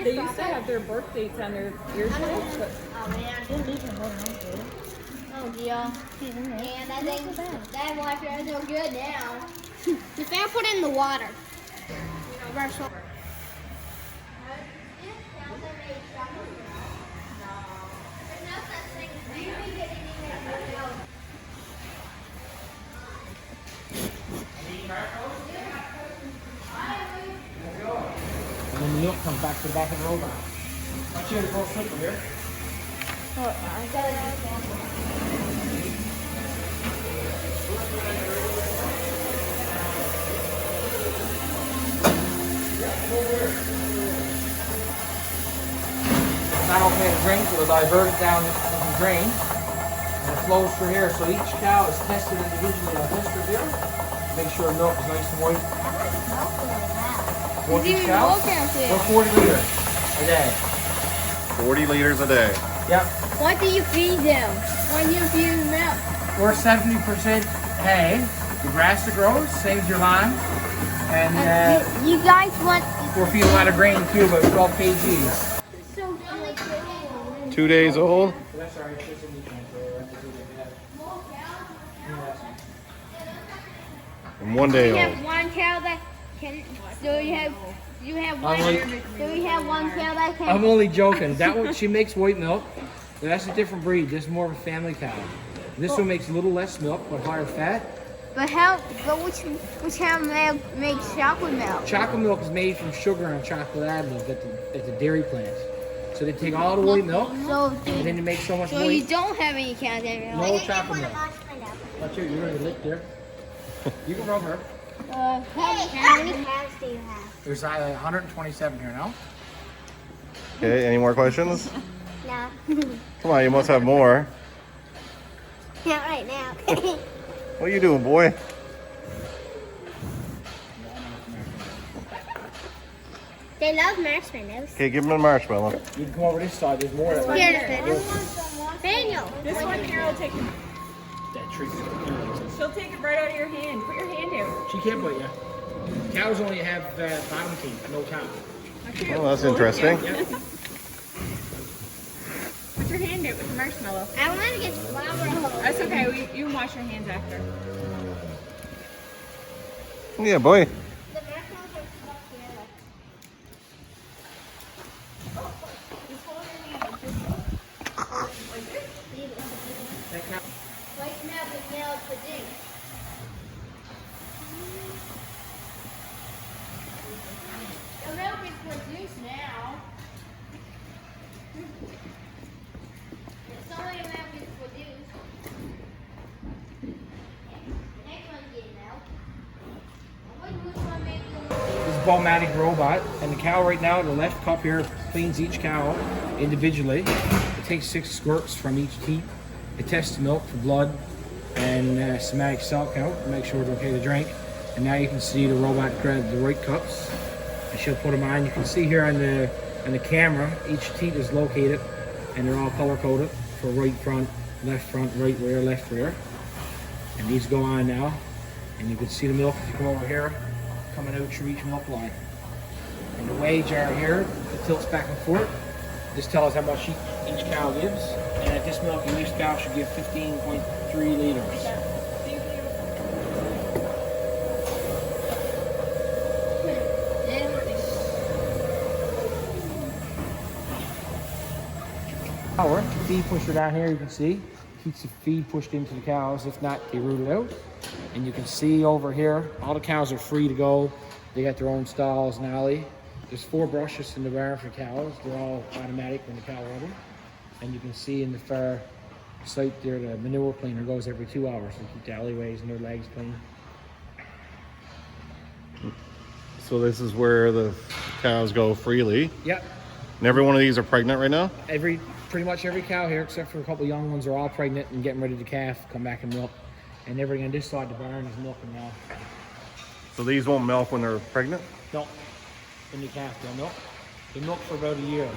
They used to have their birth dates on their earshirts, but Oh man. Oh dear. And I think that water is no good now. You better put it in the water. And then the milk comes back to the back of the robot. Watch here, go slipper here. It's not okay to drink, so it'll divert it down into the drain. And it flows through here. So each cow is tested individually on this right here. Make sure the milk is nice and white. For each cow, or 40 liters a day. 40 liters a day. Yep. What do you feed them when you feed them milk? We're 70% hay. The grass that grows saves your lawn. And You guys want... we're feeding a lot of grain too, about 12 kgs. So 2 days old. That's all right. It's just a weekend. And 1 day you old. have one cow that can... So you have one... So we have one cow that can... I'm only joking. That one, she makes white milk. But that's a different breed. This is more of a family cow. This one makes a little less milk, but higher fat. But which cow makes chocolate milk? Chocolate milk is made from sugar and chocolate additives at the dairy plant. So they take all the white milk, So and then they make so much you white. don't have any cows anymore. No chocolate milk. Watch here, you're going to lick there. You can rub her. How many cows do you have? There's 127 here now. Okay, any more questions? No. Come on, you must have more. Not right now. What are you doing, boy? They love marshmallows. Okay, give him a marshmallow. You can come over this side, there's more. Here, Daniel. this one here will take it. That tree. She'll take it right out of your hand. Put your hand out. She can't bite you. Cows only have bottom teeth, no top. Oh, that's interesting. Yep. Put your hand out with the marshmallow. I want to get flour. That's okay. You can wash your hands after. Yeah, boy. The marshmallows are stuck together. Just hold your hand like this. That cow. Like now the nail pudding. The milk is produced now. It's only the milk is produced. The next one's getting out. Which one makes the This is Bowmatic robot, and the cow right now, the left cup here cleans each cow individually. It takes 6 squirts from each teat. It tests the milk for blood and somatic cell count to make sure it's okay to drink. And now you can see the robot grab the right cups, and she'll put them on. You can see here on the camera, each teat is located, and they're all color coded for right front, right rear, left rear. And these go on now, and you can see the milk if you come over here, coming out through each milk line. And the weigh jar here, it tilts back and forth. This tells how much each cow gives. And at this milk, each cow should give 15.3 liters. Power, feed pusher down here, you can see. Keeps the feed pushed into the cows. If not, they root it out. And you can see over here, all the cows are free to go. They got their own stalls and alley. There's 4 brushes in the barn for cows. They're all automatic when the cow rub them. And you can see in the far site there, the manure cleaner goes every 2 hours to keep the alleyways and their legs clean. So this is where the cows go freely. Yep. And every one of these are pregnant right now? Pretty much every cow here, except for a couple young ones, are all pregnant and getting ready to calf, come back and milk. And everything on this side of the barn is milking now. So these won't milk when they're pregnant? No. When you calf, they'll milk. They milk for about a year.